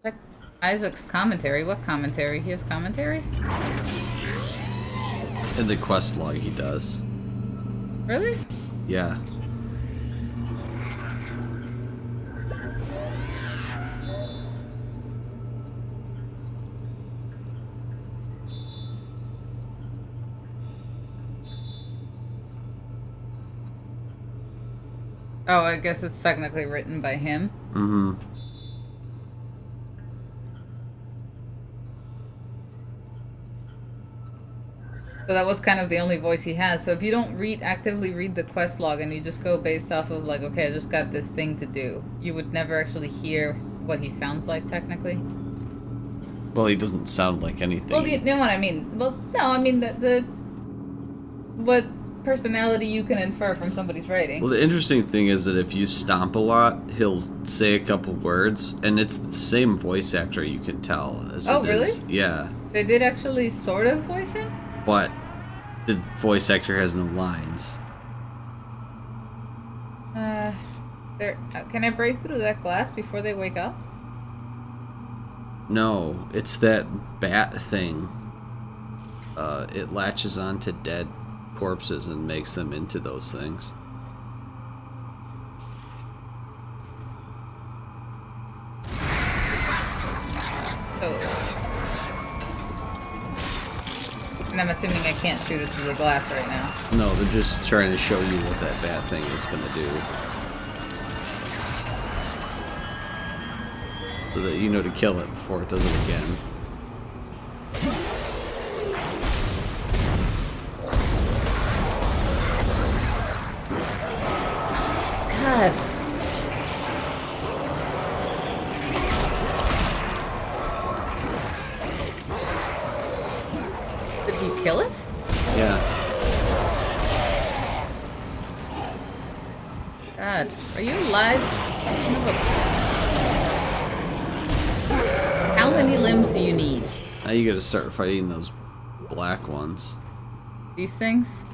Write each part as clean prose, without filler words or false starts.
Check Isaac's commentary. What commentary? He has commentary? In the quest log, he does. Really? Yeah. Oh, I guess it's technically written by him. Mm-hmm. So that was kind of the only voice he has. So if you don't actively read the quest log and you just go based off of like, okay, I just got this thing to do, you would never actually hear what he sounds like technically. Well, he doesn't sound like anything. Well, you know what I mean. Well, no, I mean the what personality you can infer from somebody's writing. Well, the interesting thing is that if you stomp a lot, he'll say a couple words, and it's the same voice actor, you can tell. As Oh, it really? is. Yeah. They did actually sort of voice him? But the voice actor has no lines. Can I break through that glass before they wake up? No, it's that bat thing. It latches onto dead corpses and makes them into those things. Oh. And I'm assuming I can't shoot it through the glass right now. No, they're just trying to show you what that bat thing is going to do. So that you know to kill it before it does it again. God. Did he kill it? Yeah. God. Are you alive? How many limbs do you need? Now you gotta start fighting those black ones. These things?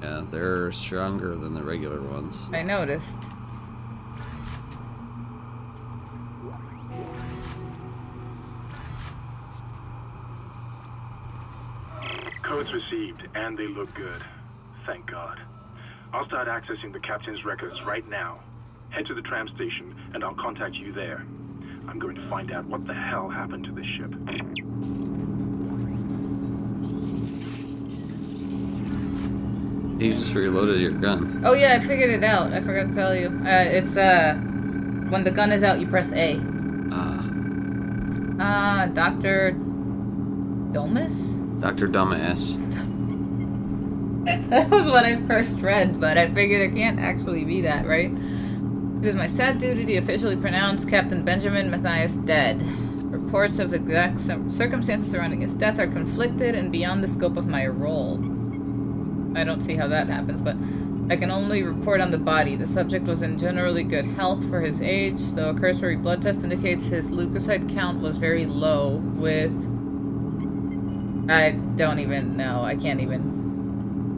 Yeah, they're stronger than the regular ones. I noticed. Codes received, and they look good. Thank God. I'll start accessing the captain's records right now. Head to the tram station, and I'll contact you there. I'm going to find out what the hell happened to this ship. You just reloaded your gun. Oh yeah, I figured it out. I forgot to tell you. It's when the gun is out, you press A. Dr. Domus? Dr. Dumbass. That was what I first read, but I figured it can't actually be that, right? It is my sad duty to officially pronounce Captain Benjamin Matthias dead. Reports of exact circumstances surrounding his death are conflicted and beyond the scope of my role. I don't see how that happens, but I can only report on the body. The subject was in generally good health for his age, though a cursory blood test indicates his leukocyte count was very low with... I don't even know. I can't even...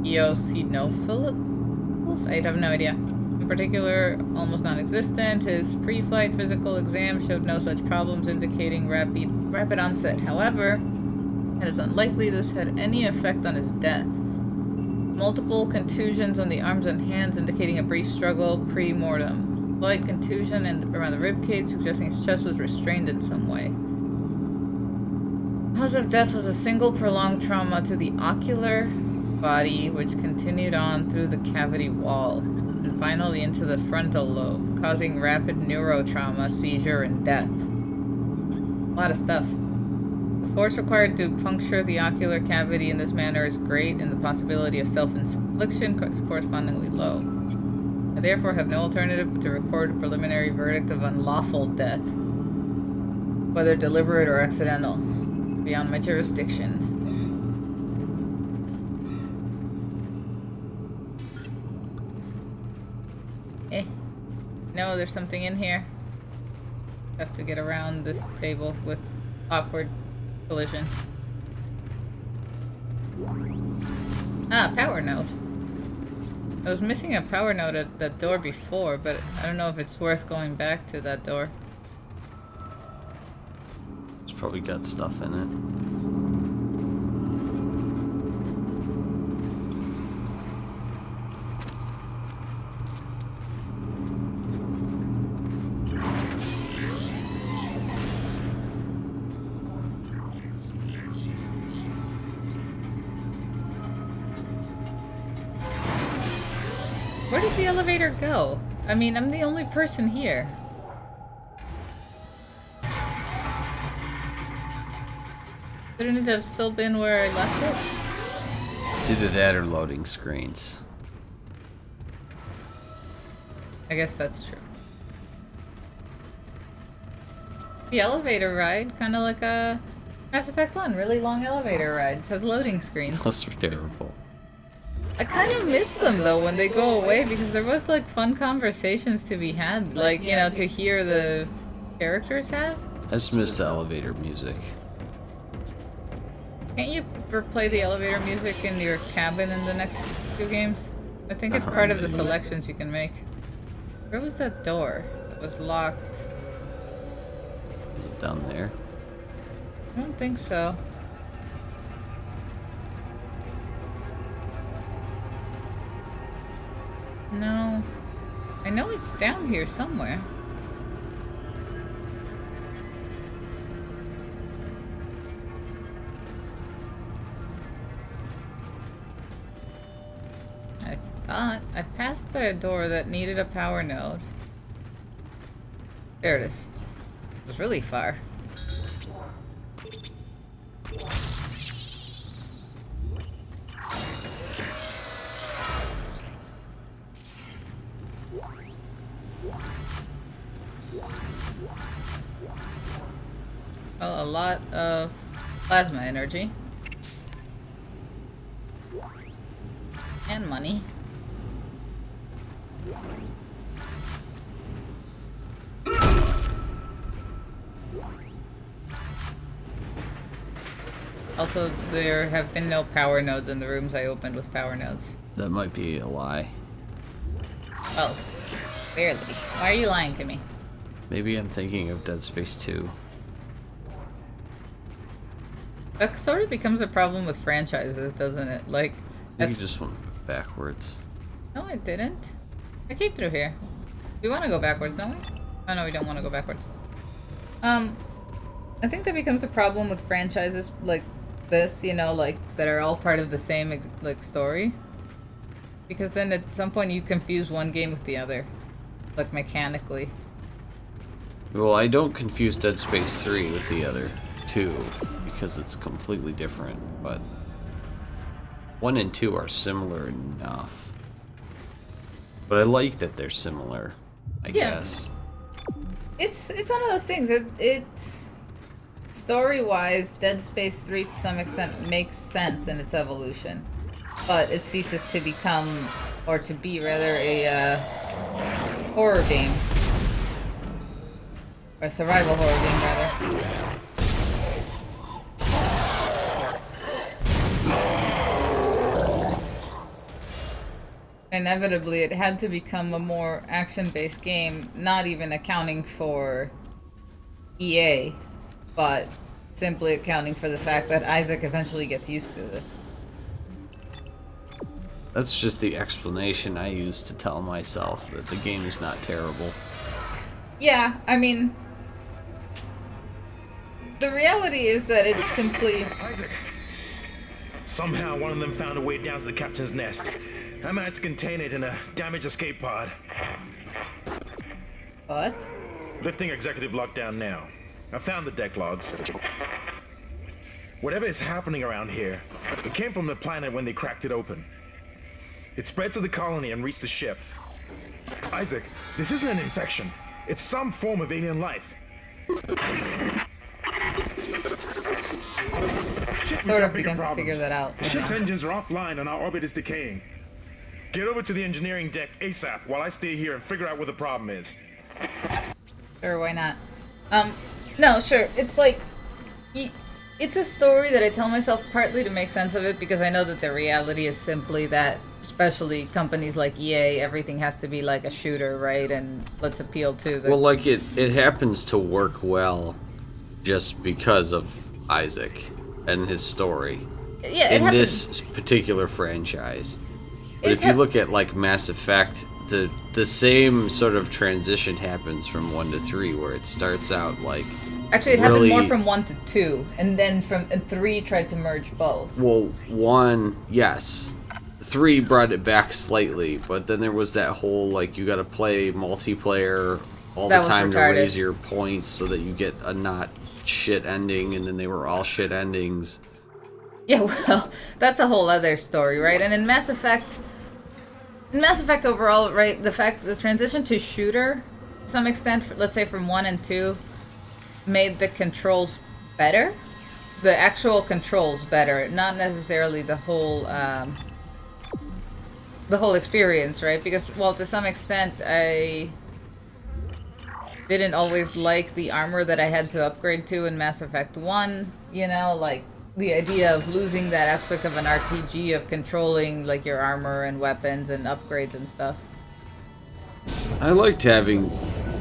eosinophils? I have no idea. In particular, almost non-existent. His pre-flight physical exam showed no such problems, indicating rapid onset. However, it is unlikely this had any effect on his death. Multiple contusions on the arms and hands, indicating a brief struggle pre-mortem. Slight contusion around the ribcage, suggesting his chest was restrained in some way. Cause of death was a single prolonged trauma to the ocular body, which continued on through the cavity wall, and finally into the frontal lobe, causing rapid neurotrauma, seizure, and death. A lot of stuff. The force required to puncture the ocular cavity in this manner is great, and the possibility of self-infliction is correspondingly low. I therefore have no alternative but to record a preliminary verdict of unlawful death, whether deliberate or accidental, beyond my jurisdiction. No, there's something in here. Have to get around this table with awkward collision. Ah, power node. I was missing a power node at that door before, but I don't know if it's worth going back to that door. probably got stuff in it. Where did the elevator go? I mean, I'm the only person here. Shouldn't it have still been where I left it? It's either that or loading screens. I guess that's true. The elevator ride, kind of like a Mass Effect 1, really long elevator ride. It says loading screens. Those were terrible. I kind of miss them though when they go away because there was like fun conversations to be had, like, you know, to hear the characters have. I just missed the elevator music. Can't you replay the elevator music in your cabin in the next few games? I think it's part of the selections you can make. Where was that door? It was locked. Is it down there? I don't think so. No. I know it's down here somewhere. I thought I passed by a door that needed a power node. There it is. It was really far. Well, a lot of plasma energy. And money. Also, there have been no power nodes in the rooms I opened with power nodes. That might be a lie. Oh, barely. Why are you lying to me? Maybe I'm thinking of Dead Space 2. That sort of becomes a problem with franchises, doesn't it? Like, I think you just went backwards. No, I didn't. I came through here. We want to go backwards, don't we? Oh no, we don't want to go backwards. I think that becomes a problem with franchises like this, you know, like, that are all part of the same, like, story. Because then at some point you confuse one game with the other. Like, mechanically. Well, I don't confuse Dead Space 3 with the other two, because it's completely different, but 1 and 2 are similar enough. But I like that they're similar, I guess. It's one of those things. It's story-wise, Dead Space 3 to some extent makes sense in its evolution. But it ceases to become, or to be rather, a horror game. Or a survival horror game, rather. Inevitably, it had to become a more action-based game, not even accounting for EA, but simply accounting for the fact that Isaac eventually gets used to this. That's just the explanation I use to tell myself that the game is not terrible. Yeah, I mean, the reality is that it's simply... Isaac! Somehow one of them found a way down to the captain's nest. I managed to contain it in a damaged escape pod. What? Lifting executive lockdown now. I found the deck logs. Whatever is happening around here, it came from the planet when they cracked it open. It spread to the colony and reached the ship. Isaac, this isn't an infection. It's some form of alien life. Sort of begun to figure that out. The ship's engines are offline and our orbit is decaying. Get over to the engineering deck ASAP while I stay here and figure out what the problem is. Sure, why not? No, sure. It's like... It's a story that I tell myself partly to make sense of it because I know that the reality is simply that, especially companies like EA, everything has to be like a shooter, right? And let's appeal to the... Well, like, it happens to work well just because of Isaac and his story Yeah, it in happened. this particular franchise. But It if you look at like Mass Effect, the same sort of transition happens from 1 to 3, where it starts out like Actually, it happened more really- from 1 to 2, and then and 3 tried to merge both. well, 1, yes. 3 brought it back slightly, but then there was that whole like you got to play multiplayer all That the was time to retarded. raise your points so that you get a not shit ending, and then they were all shit endings. Yeah, well, that's a whole other story, right? And in Mass Effect overall, right, the transition to shooter, to some extent, let's say from 1 and 2, made the controls better. The actual controls better, not necessarily the whole experience, right? Because, well, to some extent, I didn't always like the armor that I had to upgrade to in Mass Effect 1, you know, like the idea of losing that aspect of an RPG of controlling like your armor and weapons and upgrades and stuff. I liked having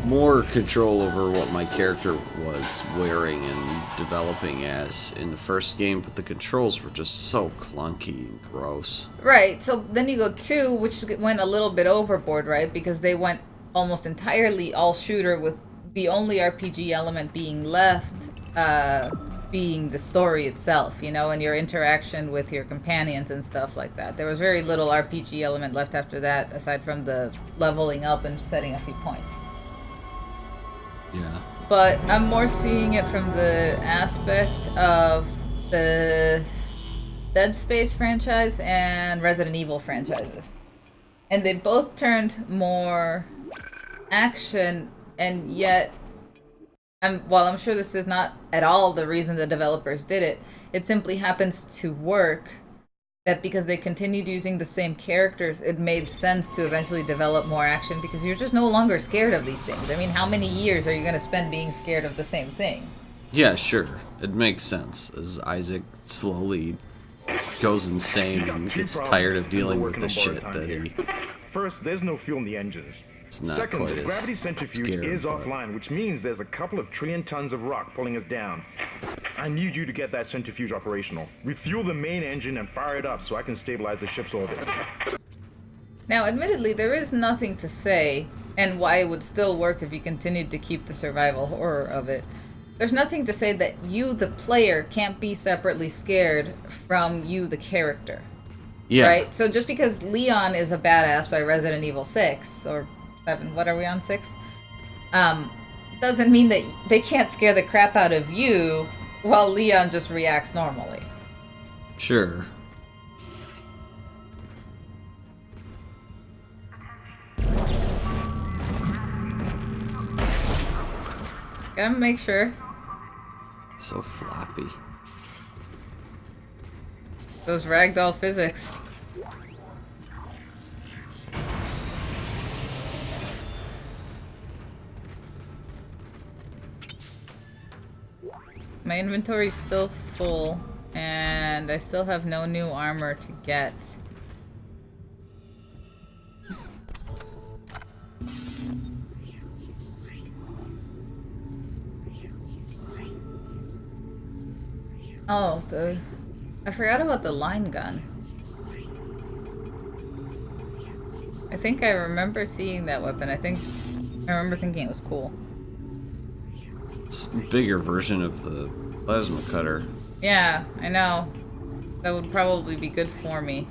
more control over what my character was wearing and developing as in the first game, but the controls were just so clunky and gross. Right, so then you go 2, which went a little bit overboard, right? Because they went almost entirely all shooter with the only RPG element being left being the story itself, you know, and your interaction with your companions and stuff like that. There was very little RPG element left after that, aside from the leveling up and setting a few points. Yeah. But I'm more seeing it from the aspect of the Dead Space franchise and Resident Evil franchises. And they both turned more action, and yet, while I'm sure this is not at all the reason the developers did it, it simply happens to work that because they continued using the same characters, it made sense to eventually develop more action because you're just no longer scared of these things. I mean, how many years are you going to spend being scared of the same thing? Yeah, sure. It makes sense as Isaac slowly goes insane and gets tired of dealing with the shit that he... First, there's no fuel in the engines. It's not Second, quite the as gravity centrifuge scared, is but- offline, which means there's a couple of trillion tons of rock pulling us down. I need you to get that centrifuge operational. Refuel the main engine and fire it up so I can stabilize the ship's orbit. Now, admittedly, there is nothing to say, and why it would still work if you continued to keep the survival horror of it. There's nothing to say that you, the player, can't be separately scared from you, the character. Yeah. Right? So just because Leon is a badass by Resident Evil 6, or 7, what are we on, 6? Doesn't mean that they can't scare the crap out of you while Leon just reacts normally. Sure. Gotta make sure. So floppy. Those ragdoll physics. My inventory's still full, and I still have no new armor to get. Oh, I forgot about the line gun. I think I remember seeing that weapon. I remember thinking it was cool. It's a bigger version of the plasma cutter. Yeah, I know. That would probably be good for me.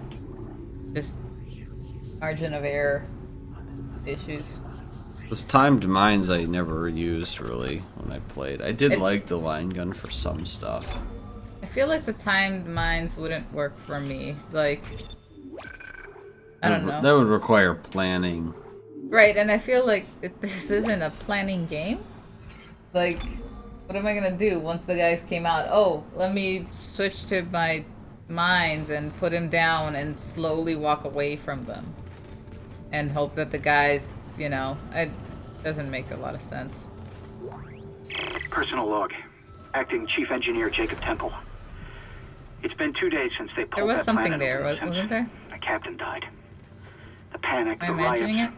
Just margin of error issues. Those timed mines I never used really when I played. I did like the line gun for some stuff. I feel like the timed mines wouldn't work for me. Like, I don't know. That would require planning. Right, and I feel like this isn't a planning game. Like, what am I gonna do once the guys came out? Oh, let me switch to my mines and put him down and slowly walk away from them. And hope that the guys, you know, it doesn't make a lot of sense. Personal log. Acting Chief Engineer Jacob Temple. It's been 2 days since they pulled There was that something planet there, over since wasn't there? The captain died. The panic, Am the I imagining riots,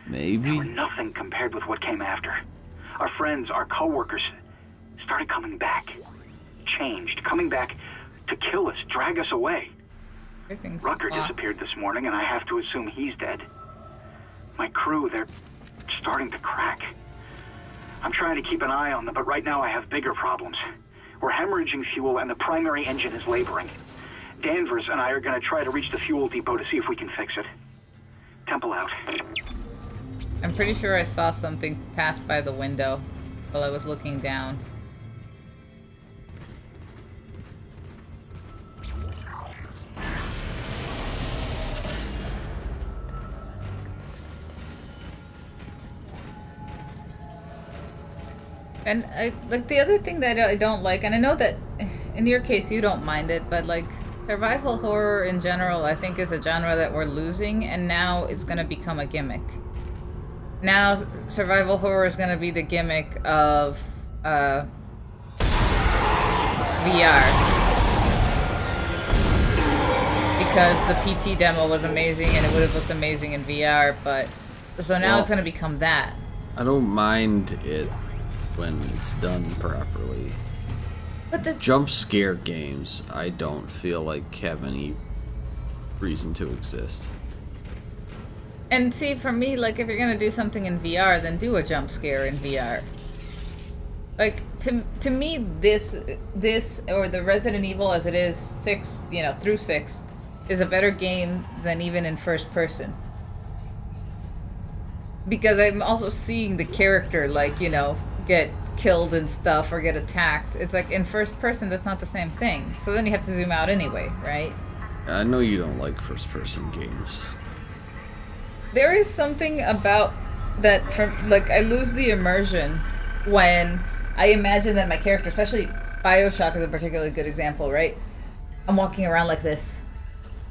it? Maybe. were nothing compared with what came after. Our friends, our co-workers, started coming back. Changed, coming back to kill us, drag us away. Everything's Rucker locked. disappeared this morning, and I have to assume he's dead. My crew, they're starting to crack. I'm trying to keep an eye on them, but right now I have bigger problems. We're hemorrhaging fuel, and the primary engine is laboring. Danvers and I are going to try to reach the fuel depot to see if we can fix it. Temple out. I'm pretty sure I saw something pass by the window while I was looking down. And like the other thing that I don't like, and I know that in your case you don't mind it, but like survival horror in general, I think is a genre that we're losing, and now it's gonna become a gimmick. Now survival horror is gonna be the gimmick of VR. Because the PT demo was amazing and it would have looked amazing in VR, but so now it's gonna become that. I don't mind it when it's done properly. But the Jump scare games, I don't feel like have any reason to exist. And see, for me, like, if you're gonna do something in VR, then do a jump scare in VR. Like, to me, this, or the Resident Evil as it is, 6, you know, through 6, is a better game than even in first person. Because I'm also seeing the character, like, you know, get killed and stuff, or get attacked. It's like, in first person, that's not the same thing. So then you have to zoom out anyway, right? I know you don't like first person games. There is something about that, from like, I lose the immersion when I imagine that my character, especially Bioshock is a particularly good example, right? I'm walking around like this.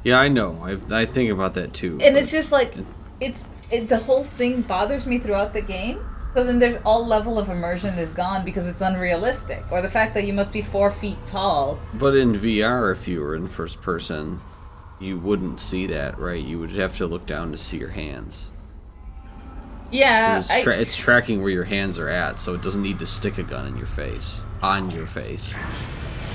Yeah, I know. I think about that too. And it's just like, the whole thing bothers me throughout the game. So then there's all level of immersion is gone because it's unrealistic. Or the fact that you must be 4 feet tall. But in VR, if you were in first person, you wouldn't see that, right? You would have to look down to see your hands. Yeah, 'Cause it's tracking where your hands are at, so it doesn't need to stick a gun in your face. On your face.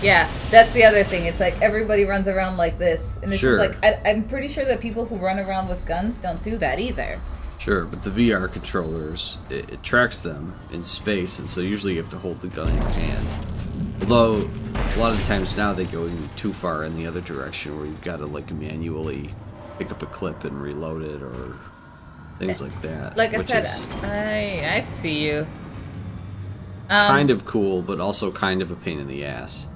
yeah, that's the other thing. It's like everybody runs around like this. And it's Sure. just like, I'm pretty sure that people who run around with guns don't do that either. Sure, but the VR controllers, it tracks them in space, and so usually you have to hold the gun in your hand. Although, a lot of times now they go even too far in the other direction, where you've got to, like, manually pick up a clip and reload it, or things like that. Like I which said, is I see you. kind of cool, but also kind of a pain in the ass.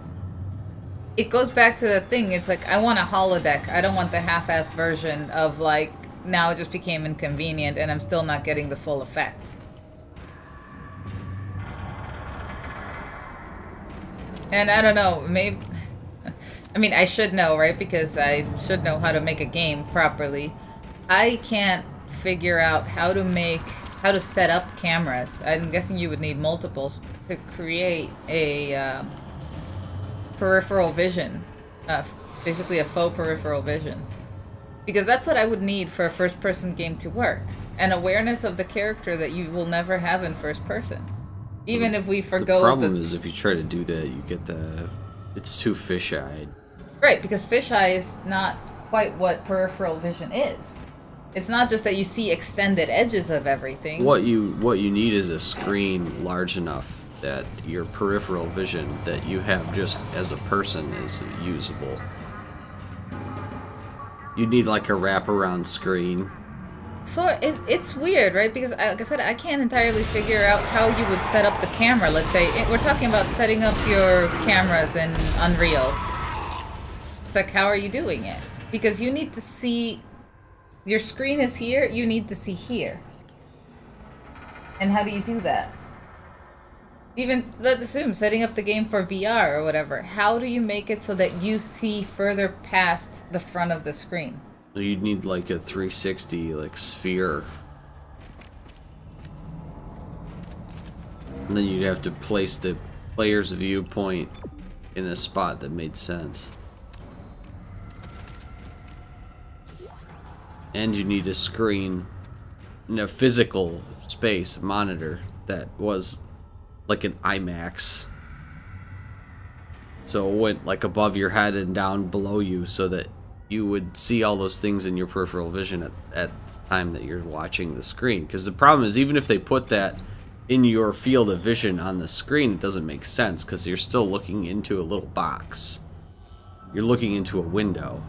It goes back to the thing. It's like, I want a holodeck. I don't want the half-assed version of, like, now it just became inconvenient and I'm still not getting the full effect. And I don't know, maybe... I mean, I should know, right? Because I should know how to make a game properly. I can't figure out how to set up cameras. I'm guessing you would need multiples to create a peripheral vision. Basically a faux peripheral vision. Because that's what I would need for a first-person game to work. An awareness of the character that you will never have in first person. Even if we forgo The problem is if you try to do that, you get it's too fish-eyed. Right, because fisheye is not quite what peripheral vision is. It's not just that you see extended edges of everything. What you need is a screen large enough that your peripheral vision that you have just as a person is usable. You need like a wraparound screen. So it's weird, right? Because, like I said, I can't entirely figure out how you would set up the camera. Let's say, we're talking about setting up your cameras in Unreal. It's like, how are you doing it? Because you need to see... Your screen is here, you need to see here. And how do you do that? Even, let's assume, setting up the game for VR or whatever. How do you make it so that you see further past the front of the screen? You'd need like a 360 like sphere. And then you'd have to place the player's viewpoint in a spot that made sense. And you need a screen in a physical space, monitor, that was like an IMAX So it went like above your head and down below you so that you would see all those things in your peripheral vision at the time that you're watching the screen. Because the problem is, even if they put that in your field of vision on the screen, it doesn't make sense because you're still looking into a little box. You're looking into a window.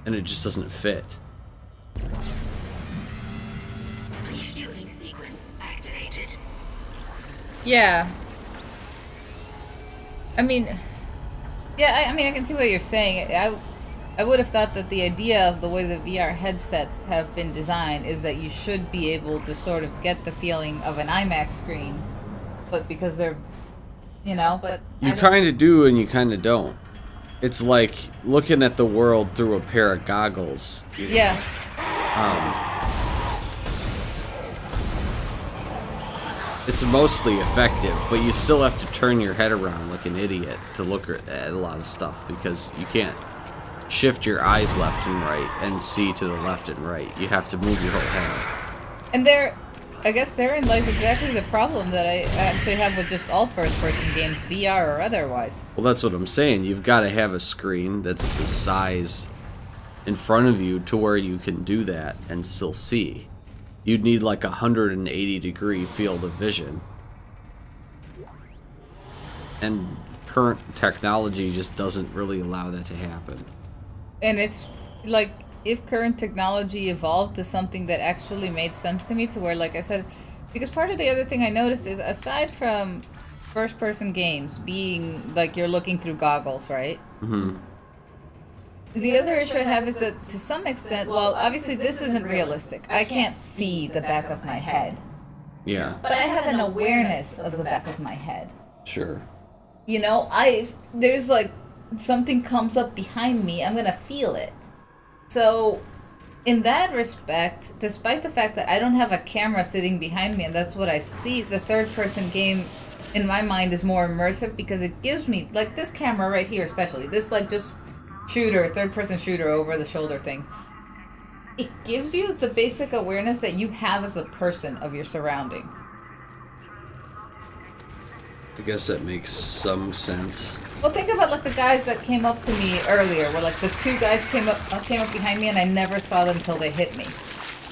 And it just doesn't fit. Refueling sequence activated. Yeah. I mean, yeah, I mean, I can see what you're saying. I would have thought that the idea of the way the VR headsets have been designed is that you should be able to sort of get the feeling of an IMAX screen, but because they're, you know, but You kind of do and you kind of don't. It's like looking at the world through a pair of goggles. yeah, It's mostly effective, but you still have to turn your head around like an idiot to look at a lot of stuff because you can't shift your eyes left and right and see to the left and right. You have to move your whole head. and I guess therein lies exactly the problem that I actually have with just all first-person games, VR or otherwise. Well, that's what I'm saying. You've got to have a screen that's the size in front of you to where you can do that and still see. You'd need like a 180-degree field of vision. And current technology just doesn't really allow that to happen. And it's like, if current technology evolved to something that actually made sense to me, to where, like I said, because part of the other thing I noticed is, aside from first-person games being like you're looking through goggles, right? Mm-hmm. The other issue I have is that, to some extent, well, obviously this isn't realistic. I can't see the back of my head. Yeah, But I have an awareness of the back of my head. sure. You know, there's like, something comes up behind me, I'm gonna feel it. So, in that respect, despite the fact that I don't have a camera sitting behind me and that's what I see, the third-person game, in my mind, is more immersive because it gives me, like this camera right here especially, this like just shooter, third-person shooter over the shoulder thing. It gives you the basic awareness that you have as a person of your surrounding. I guess that makes some sense. Well, think about like the guys that came up to me earlier, where like the two guys came up behind me and I never saw them till they hit me.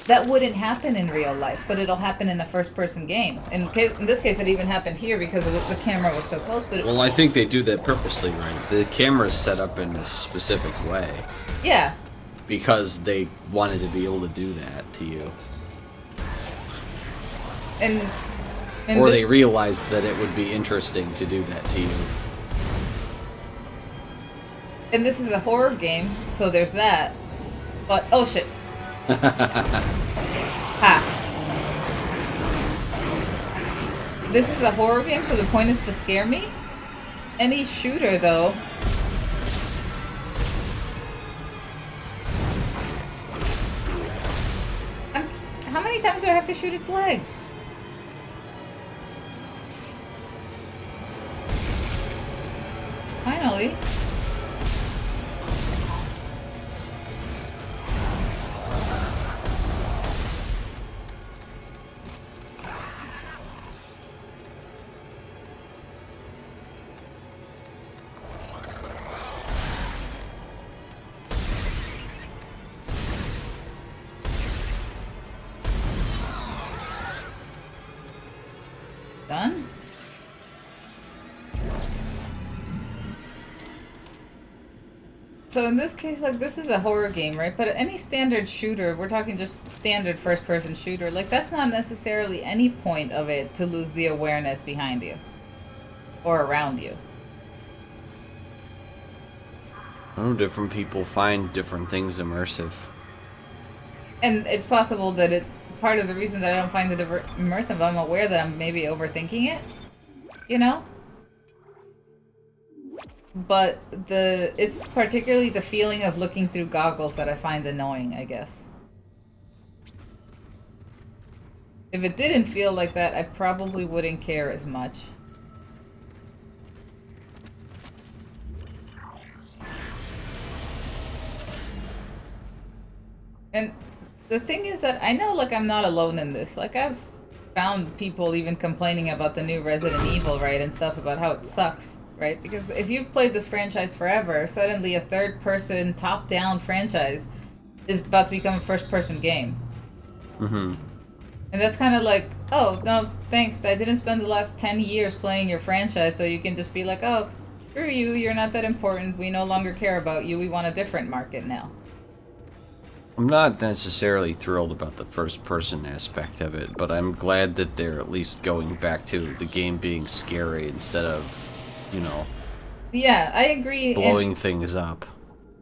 That wouldn't happen in real life, but it'll happen in a first-person game. In this case, it even happened here because the camera was so close. But Well, I think they do that purposely, right? The camera's set up in a specific way yeah, because they wanted to be able to do that to you. and Or this, they realized that it would be interesting to do that to you. and this is a horror game, so there's that. But oh shit! Ha! This is a horror game, so the point is to scare me. Any shooter, though. How many times do I have to shoot its legs? Finally. Done? So in this case, like, this is a horror game, right? But any standard shooter, we're talking just standard first-person shooter, like, that's not necessarily any point of it to lose the awareness behind you. Or around you. I know different people find different things immersive. And it's possible that part of the reason that I don't find it immersive, I'm aware that I'm maybe overthinking it. You know? But it's particularly the feeling of looking through goggles that I find annoying, I guess. If it didn't feel like that, I probably wouldn't care as much. And the thing is that I know, like, I'm not alone in this. Like, found people even complaining about the new Resident Evil, right, and stuff about how it sucks, right? Because if you've played this franchise forever, suddenly a third-person, top-down franchise is about to become a first-person game. Mm-hmm. And that's kind of like, oh, no, thanks, I didn't spend the last 10 years playing your franchise, so you can just be like, oh, screw you, you're not that important, we no longer care about you, we want a different market now. I'm not necessarily thrilled about the first-person aspect of it, but I'm glad that they're at least going back to the game being scary instead of, you know, Yeah, I agree. blowing things up.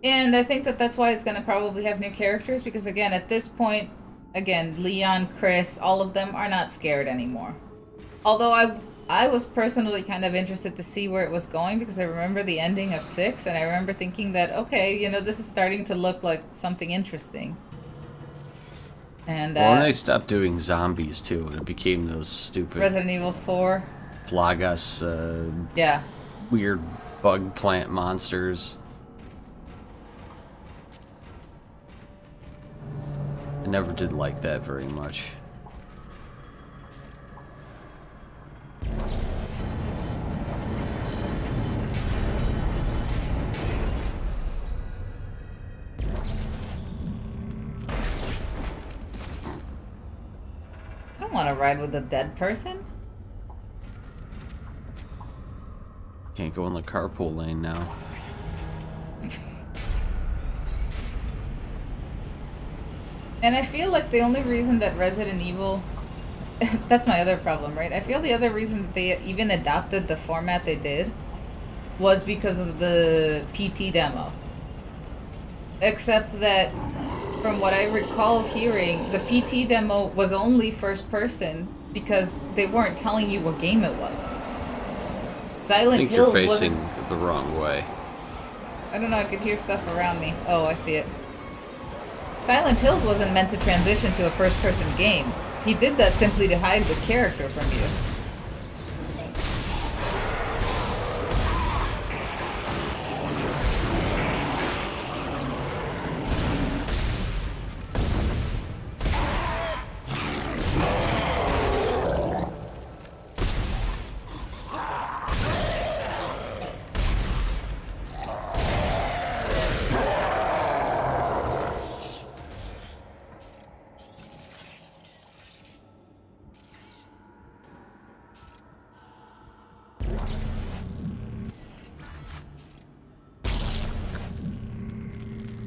And I think that that's why it's going to probably have new characters, because again, at this point, again, Leon, Chris, all of them are not scared anymore. Although I was personally kind of interested to see where it was going, because I remember the ending of 6, and I remember thinking that, okay, you know, this is starting to look like something interesting. And Well, and they stopped doing zombies, too, and it became those stupid Resident Evil 4. Plagas, Yeah. weird bug plant monsters. I never did like that very much. I don't want to ride with a dead person. Can't go in the carpool lane now. And I feel like the only reason that Resident Evil... that's my other problem, right? I feel the other reason that they even adopted the format they did was because of the PT demo. Except that, from what I recall hearing, the PT demo was only first person because they weren't telling you what game it was. I Silent think Hills you're facing wasn't... the wrong way. I don't know, I could hear stuff around me. Oh, I see it. Silent Hills wasn't meant to transition to a first-person game. He did that simply to hide the character from you.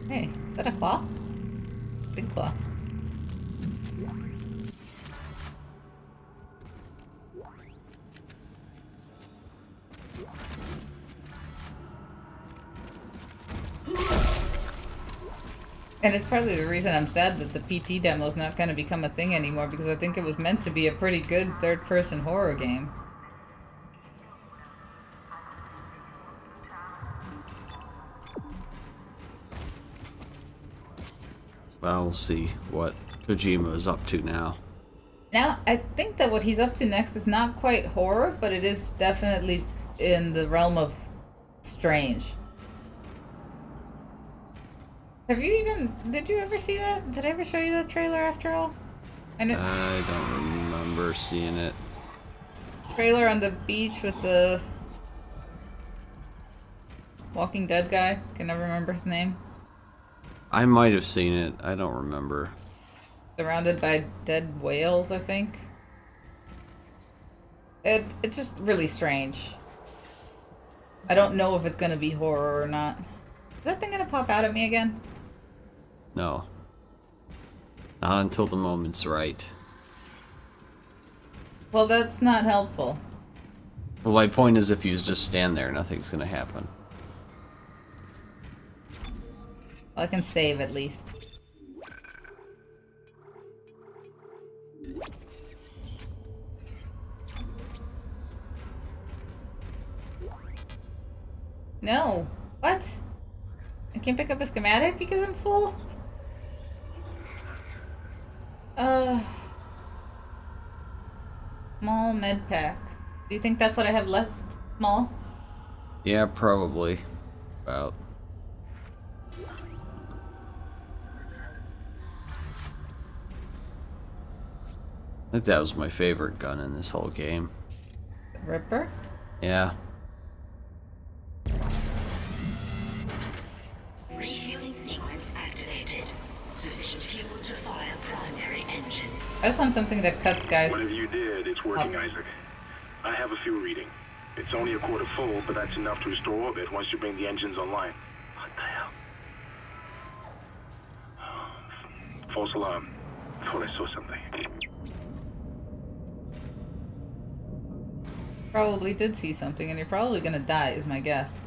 Hey, is that a claw? Big claw. And it's partly the reason I'm sad that the PT demo is not going to become a thing anymore, because I think it was meant to be a pretty good third-person horror game. Well, we'll see what Kojima is up to now. Now, I think that what he's up to next is not quite horror, but it is definitely in the realm of strange. Did you ever see that? Did I ever show you that trailer after all? I don't remember seeing it. Trailer on the beach with the Walking Dead guy. Can never remember his name. I might have seen it. I don't remember. Surrounded by dead whales, I think. It's just really strange. I don't know if it's gonna be horror or not. Is that thing gonna pop out at me again? No. Not until the moment's right. Well, that's not helpful. Well, my point is if you just stand there, nothing's gonna happen. Well, I can save at least. No. What? I can't pick up a schematic because I'm full? Small med pack. Do you think that's what I have left? Small? Yeah, probably. About. think that was my favorite gun in this whole game. Ripper? Yeah. Refueling sequence activated. Sufficient fuel to fire primary engine. I just want something that cuts guys. Whatever you did, it's working, Up. Isaac. I have a fuel reading. It's only a quarter full, but that's enough to restore orbit once you bring the engines online. What the hell? False alarm. Thought I saw something. Probably did see something, and you're probably gonna die, is my guess.